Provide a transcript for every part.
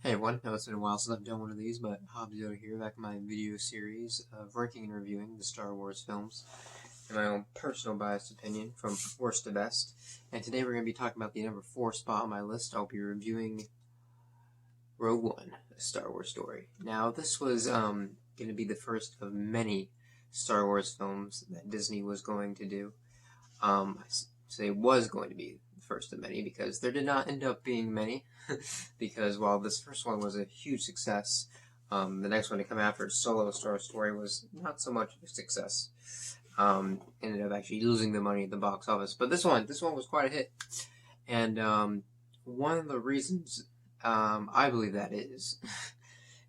Hey everyone, I know it's been a while since I've done one of these, but Hobbs here, back in my video series of ranking and reviewing the Star Wars films in my own personal biased opinion from worst to best. And today we're going to be talking about the number 4 spot on my list. I'll be reviewing Rogue One, a Star Wars story. Now, this was going to be the first of many Star Wars films that Disney was going to do. I say was going to be the first of many because there did not end up being many. Because while this first one was a huge success, the next one to come after, Solo Star Wars Story, was not so much of a success. Ended up actually losing the money at the box office. But this one was quite a hit. And one of the reasons I believe that is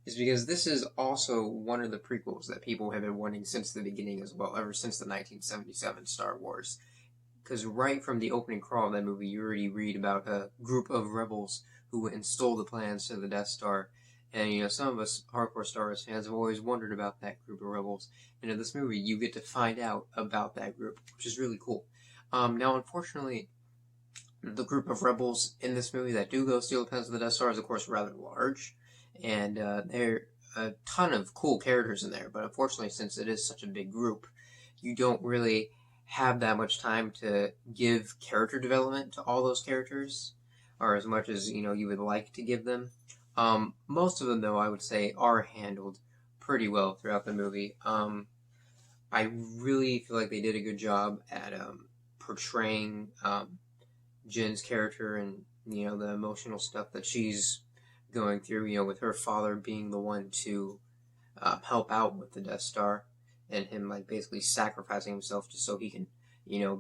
because this is also one of the prequels that people have been wanting since the beginning as well, ever since the 1977 Star Wars. Because right from the opening crawl of that movie, you already read about a group of rebels who went and stole the plans to the Death Star. And, some of us hardcore Star Wars fans have always wondered about that group of rebels. And in this movie, you get to find out about that group, which is really cool. Now, unfortunately, the group of rebels in this movie that do go steal the plans to the Death Star is, of course, rather large. And there are a ton of cool characters in there. But unfortunately, since it is such a big group, you don't really have that much time to give character development to all those characters, or as much as you would like to give them. Most of them, though, I would say are handled pretty well throughout the movie. I really feel like they did a good job at portraying Jin's character and the emotional stuff that she's going through. With her father being the one to help out with the Death Star, and him basically sacrificing himself just so he can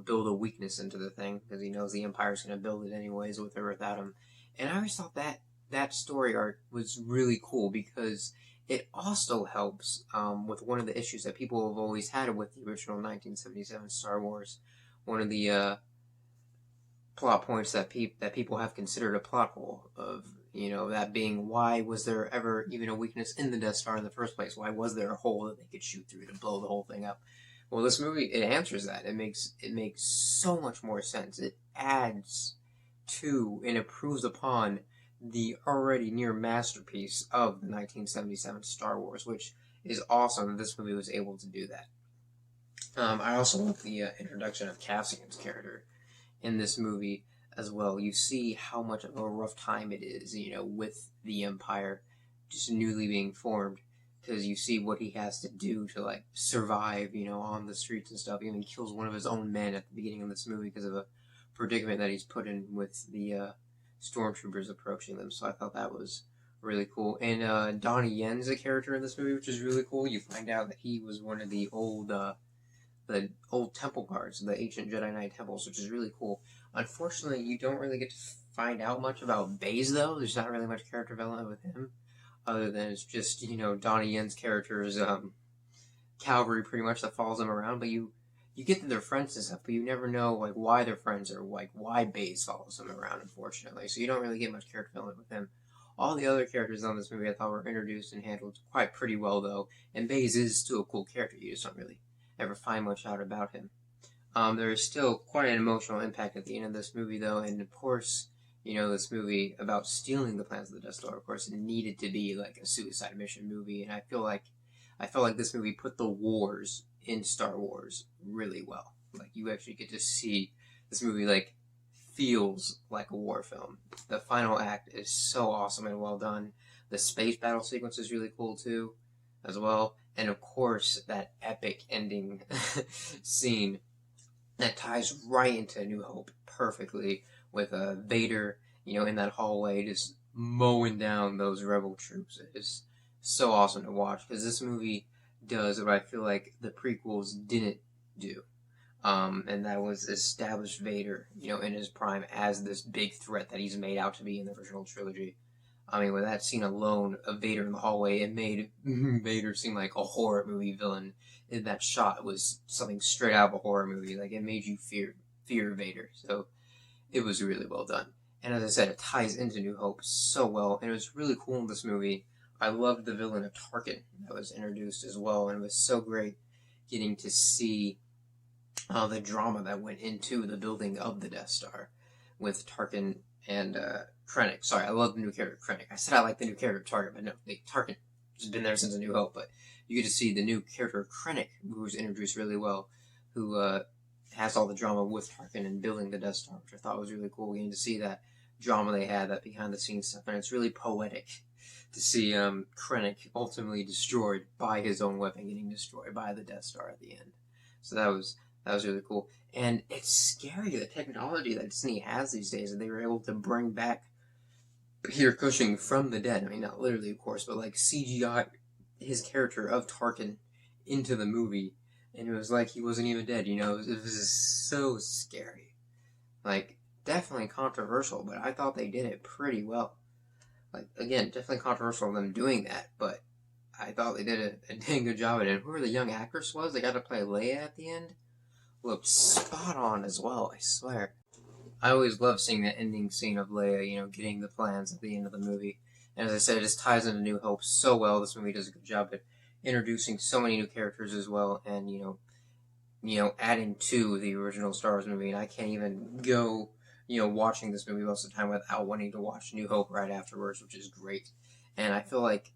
build a weakness into the thing, because he knows the Empire's going to build it anyways with or without him. And I always thought that story arc was really cool, because it also helps with one of the issues that people have always had with the original 1977 Star Wars. One of the plot points that people have considered a plot hole of, that being, why was there ever even a weakness in the Death Star in the first place? Why was there a hole that they could shoot through to blow the whole thing up? Well, this movie, it answers that. It makes so much more sense. It adds to and improves upon the already near masterpiece of the 1977 Star Wars, which is awesome that this movie was able to do that. I also love the introduction of Cassian's character in this movie as well. You see how much of a rough time it is, with the Empire just newly being formed, because you see what he has to do to survive, on the streets and stuff. He even kills one of his own men at the beginning of this movie because of a predicament that he's put in with the stormtroopers approaching them. So I thought that was really cool. And Donnie Yen's a character in this movie, which is really cool. You find out that he was one of the old temple guards, the ancient Jedi Knight temples, which is really cool. Unfortunately, you don't really get to find out much about Baze, though. There's not really much character development with him, other than it's just, Donnie Yen's character's cavalry pretty much that follows them around. But you get that they're friends and stuff, but you never know why they're friends, or why Baze follows them around, unfortunately. So you don't really get much character development with him. All the other characters on this movie I thought were introduced and handled quite pretty well, though. And Baze is still a cool character. You just don't really ever find much out about him. There is still quite an emotional impact at the end of this movie, though, and of course, this movie about stealing the plans of the Death Star, of course, it needed to be a suicide mission movie, and I felt like this movie put the wars in Star Wars really well. You actually get to see this movie feels like a war film. The final act is so awesome and well done. The space battle sequence is really cool too, as well. And of course, that epic ending scene that ties right into New Hope perfectly, with Vader, in that hallway just mowing down those rebel troops. It is so awesome to watch, because this movie does what I feel like the prequels didn't do. And that was establish Vader, in his prime as this big threat that he's made out to be in the original trilogy. I mean, with that scene alone of Vader in the hallway, it made Vader seem like a horror movie villain. And that shot was something straight out of a horror movie. It made you fear Vader. So it was really well done. And as I said, it ties into New Hope so well. And it was really cool in this movie. I loved the villain of Tarkin that was introduced as well. And it was so great getting to see the drama that went into the building of the Death Star with Tarkin and Krennic. Sorry, I love the new character Krennic. I said I like the new character Tarkin, but no, Tarkin has been there since A New Hope. But you get to see the new character Krennic, who was introduced really well, who has all the drama with Tarkin and building the Death Star, which I thought was really cool. Getting to see that drama they had, that behind the scenes stuff, and it's really poetic to see Krennic ultimately destroyed by his own weapon, getting destroyed by the Death Star at the end. So that was really cool. And it's scary, the technology that Disney has these days, and they were able to bring back Peter Cushing from the dead. I mean, not literally, of course, but like CGI his character of Tarkin into the movie, and it was like he wasn't even dead, you know? It was so scary. Like, definitely controversial, but I thought they did it pretty well. Like, again, definitely controversial them doing that, but I thought they did a dang good job at it. And whoever the young actress was, they got to play Leia at the end, looked spot on as well, I swear. I always love seeing that ending scene of Leia, you know, getting the plans at the end of the movie. And as I said, it just ties into New Hope so well. This movie does a good job at introducing so many new characters as well, and you know, adding to the original Star Wars movie. And I can't even go, you know, watching this movie most of the time without wanting to watch New Hope right afterwards, which is great. And I feel like,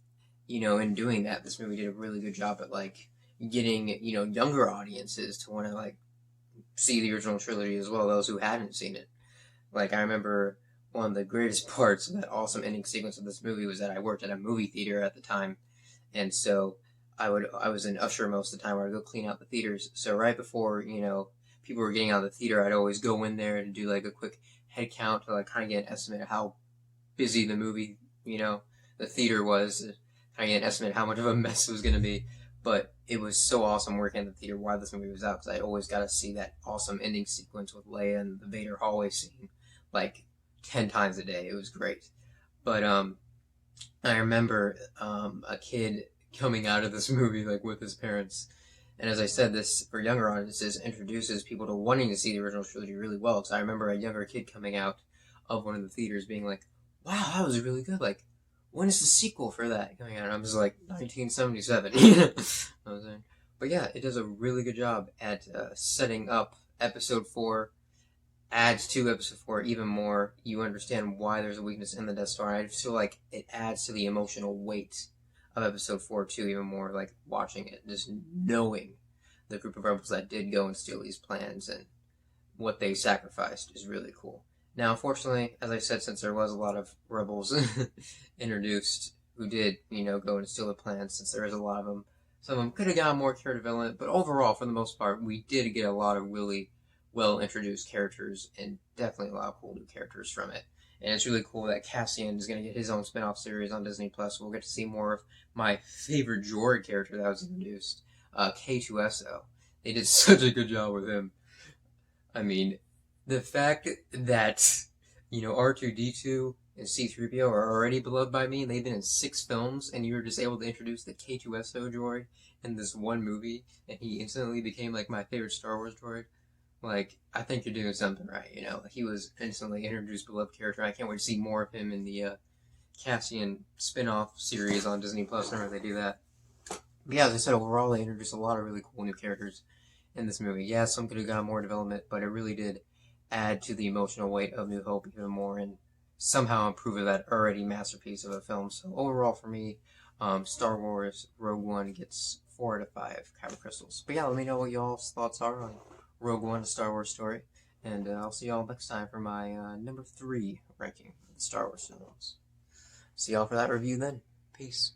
you know, in doing that, this movie did a really good job at like getting, you know, younger audiences to want to like see the original trilogy as well, those who hadn't seen it. Like, I remember one of the greatest parts of that awesome ending sequence of this movie was that I worked at a movie theater at the time, and so I was an usher most of the time where I'd go clean out the theaters. So right before, you know, people were getting out of the theater, I'd always go in there and do like a quick head count to like kind of get an estimate of how busy the movie, you know, the theater was, kind of get an estimate of how much of a mess it was going to be. But it was so awesome working at the theater while this movie was out, because I always got to see that awesome ending sequence with Leia and the Vader hallway scene like 10 times a day. It was great. But I remember a kid coming out of this movie like with his parents, and as I said, this for younger audiences introduces people to wanting to see the original trilogy really well. Because I remember a younger kid coming out of one of the theaters being like, "Wow, that was really good! Like, when is the sequel for that coming out?" And I was like, 1977. But yeah, it does a really good job at setting up Episode 4. Adds to Episode 4 even more. You understand why there's a weakness in the Death Star. I just feel like it adds to the emotional weight of Episode 4 too, even more, like watching it, just knowing the group of rebels that did go and steal these plans and what they sacrificed is really cool. Now, unfortunately, as I said, since there was a lot of rebels introduced who did, you know, go and steal the plans, since there is a lot of them, some of them could have gotten more character development, but overall, for the most part, we did get a lot of really well-introduced characters, and definitely a lot of cool new characters from it. And it's really cool that Cassian is going to get his own spin-off series on Disney+. We'll get to see more of my favorite droid character that was introduced, K2SO. They did such a good job with him. I mean, the fact that, you know, R2-D2 and C-3PO are already beloved by me, and they've been in 6 films, and you were just able to introduce the K2SO droid in this one movie, and he instantly became, like, my favorite Star Wars droid. Like, I think you're doing something right, you know. He was instantly introduced beloved character. I can't wait to see more of him in the Cassian spin-off series on Disney Plus whenever they do that. But yeah, as I said, overall they introduced a lot of really cool new characters in this movie. Yeah, some could have gotten more development, but it really did add to the emotional weight of New Hope even more, and somehow improve that already masterpiece of a film. So overall for me, Star Wars Rogue One gets 4 out of 5 kyber crystals. But yeah, let me know what y'all's thoughts are on Rogue One, A Star Wars Story, and I'll see y'all next time for my number 3 ranking of the Star Wars films. See y'all for that review then. Peace.